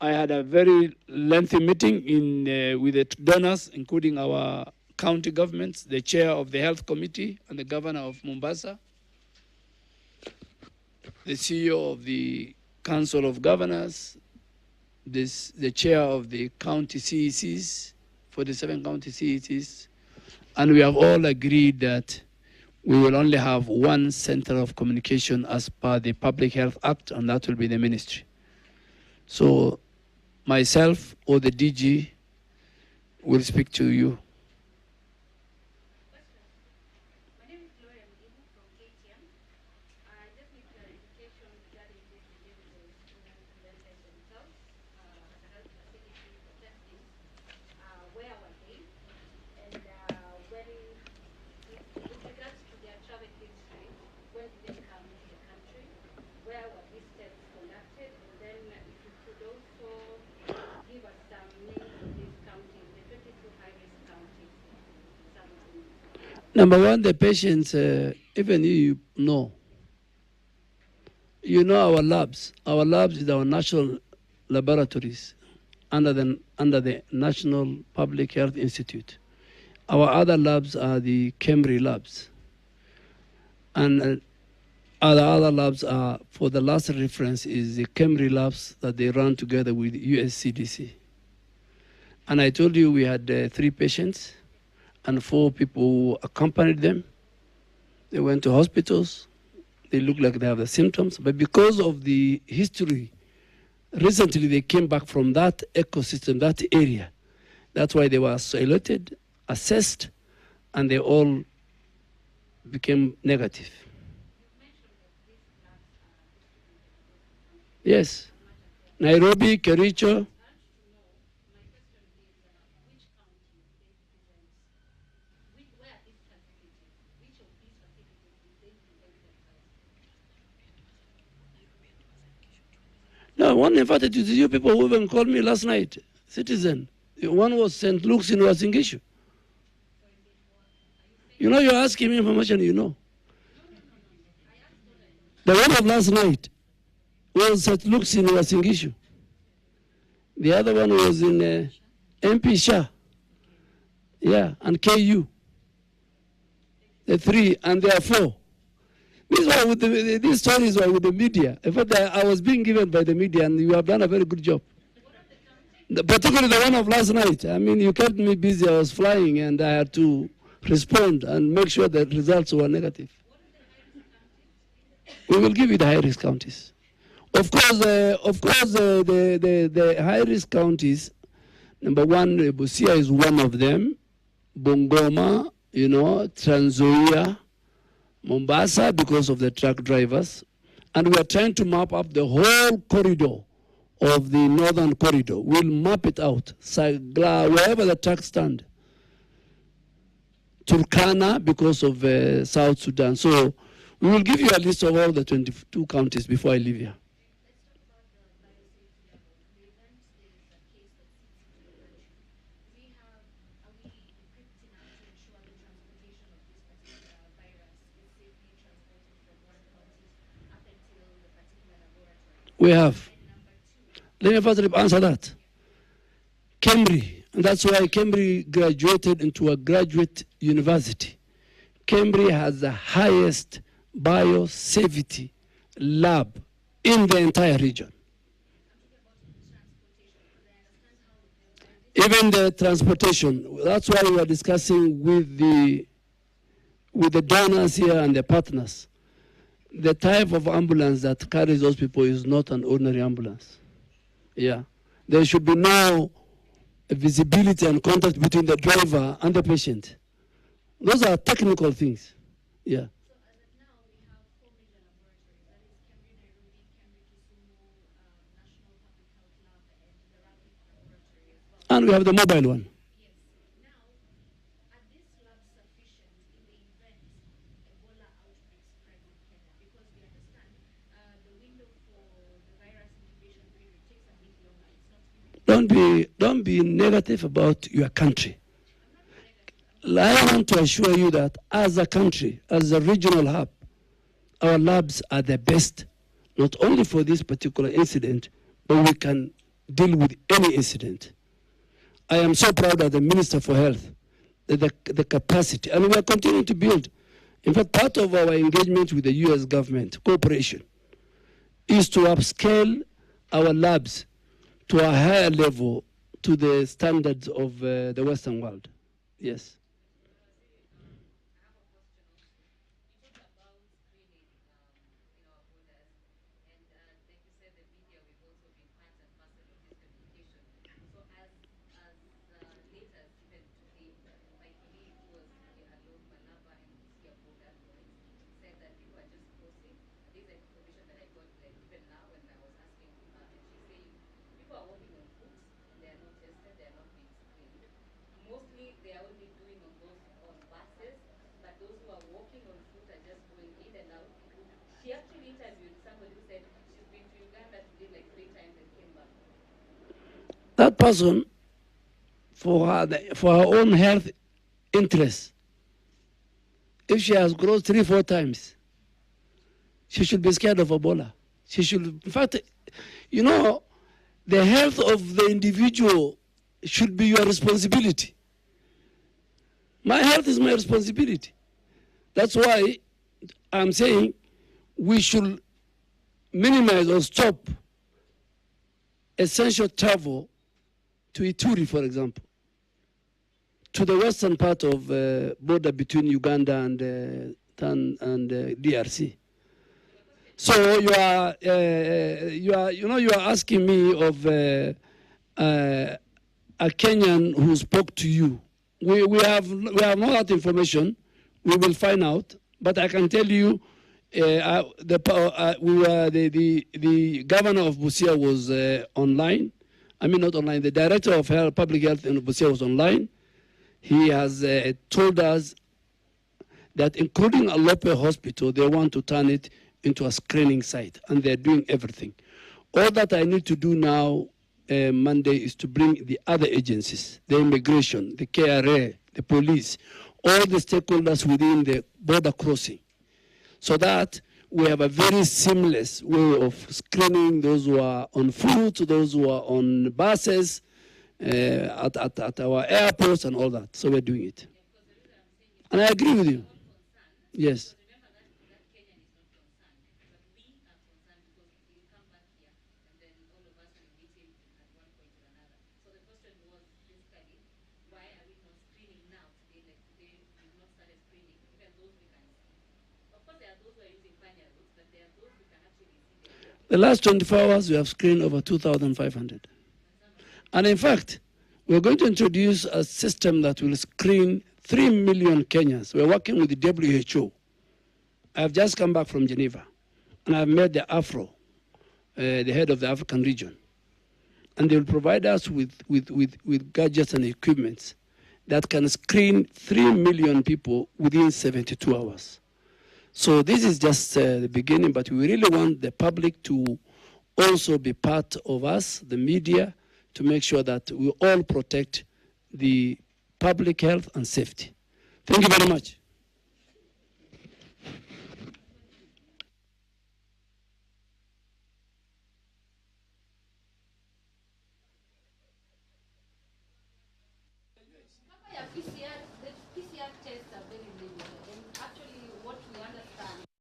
I had a very lengthy meeting with the donors, including our county governments, the chair of the health committee and the governor of Mombasa, the CEO of the Council of Governors, the chair of the county CECs, 47 county CECs, and we have all agreed that we will only have one center of communication as per the Public Health Act, and that will be the ministry. So myself or the DG will speak to you. My name is Gloria from KTN. I just need clarification regarding this themselves at a health facility for testing. Where were they? And when, with regards to their travel history, when did they come to the country? Where were these tests conducted? And then if you could also give us some names of these counties, the 22 high-risk counties. Number one, the patients, even you know our labs. Our labs is our national laboratories under the National Public Health Institute. Our other labs are the Cambry labs. And our other labs are, for the last reference, is the Cambry labs that they run together with USCDC. And I told you we had 3 patients and 4 people who accompanied them. They went to hospitals. They look like they have the symptoms. But because of the history, recently they came back from that ecosystem, that area. That's why they were isolated, assessed, and they all became negative. Yes. Nairobi, Kericho. No, one in fact, it is you people who even called me last night, citizen. One was St. Luke's in Wasingishu. You know, you're asking me information, you know. The one of last night was St. Luke's in Wasingishu. The other one was in MP Shah. Yeah, and KU. The 3, and there are 4. These stories were with the media. In fact, I was being given by the media, and you have done a very good job. Particularly the one of last night. I mean, you kept me busy. I was flying, and I had to respond and make sure that results were negative. We will give you the high-risk counties. Of course, the high-risk counties, number 1, Busia is one of them. Bungoma, Trans Nzoia, Mombasa, because of the truck drivers. And we are trying to map up the whole corridor of the northern corridor. We'll map it out, Sagla, wherever the trucks stand. Turkana, because of South Sudan. So we will give you a list of all the 22 counties before I leave here. We have. Let me first answer that. Cambry, and that's why Cambry graduated into a graduate university. Cambry has the highest biosafety lab in the entire region. Even the transportation, that's why we are discussing with the donors here and the partners. The type of ambulance that carries those people is not an ordinary ambulance. Yeah. There should be no visibility and contact between the driver and the patient. Those are technical things. Yeah. So as of now, we have 4 major laboratories. That is Cambry, Nairobi, Cambry, Kisumu, National Public Health Lab, and the Rapid Laboratory as well. And we have the mobile one. Yes. Now, are these labs sufficient in the event Ebola outbreak spread in Kenya? Because we understand the window for the virus incubation period takes a bit longer. It's not Don't be negative about your country. I want to assure you that as a country, as a regional hub, our labs are the best, not only for this particular incident, but we can deal with any incident. I am so proud of the Minister for Health, the capacity, and we are continuing to build. In fact, part of our engagement with the US government, cooperation, is to upscale our labs to a higher level to the standards of the Western world. Yes. That person, for her own health interest, if she has grown 3-4 times, she should be scared of Ebola. She should, in fact, you know, the health of the individual should be your responsibility. My health is my responsibility. That's why I'm saying we should minimize or stop essential travel to Ituri, for example, to the western part of border between Uganda and DRC. So you are asking me of a Kenyan who spoke to you. We have not that information. We will find out, but I can tell you, the governor of Busia was online. I mean, not online. The director of public health in Busia was online. He has told us that, including Alope Hospital, they want to turn it into a screening site, and they're doing everything. All that I need to do now, Monday, is to bring the other agencies, the immigration, the KRA, the police, all the stakeholders within the border crossing, so that we have a very seamless way of screening those who are on foot, those who are on buses, at our airports and all that. So we're doing it. And I agree with you. Yes. The last 24 hours, we have screened over 2,500. And in fact, we're going to introduce a system that will screen 3 million Kenyans. We're working with the WHO. I've just come back from Geneva, and I've met the AFRO, the head of the African region. And they will provide us with gadgets and equipment that can screen 3 million people within 72 hours. So this is just the beginning, but we really want the public to also be part of us, the media, to make sure that we all protect the public health and safety. Thank you very much.